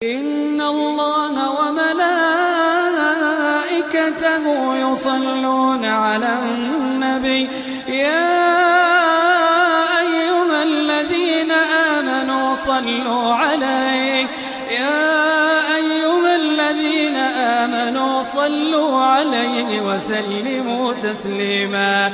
إن الله وملائكته يصلون على النبي يا أيها الذين آمنوا صلوا عليه صلوا عليه وسلموا تسليما.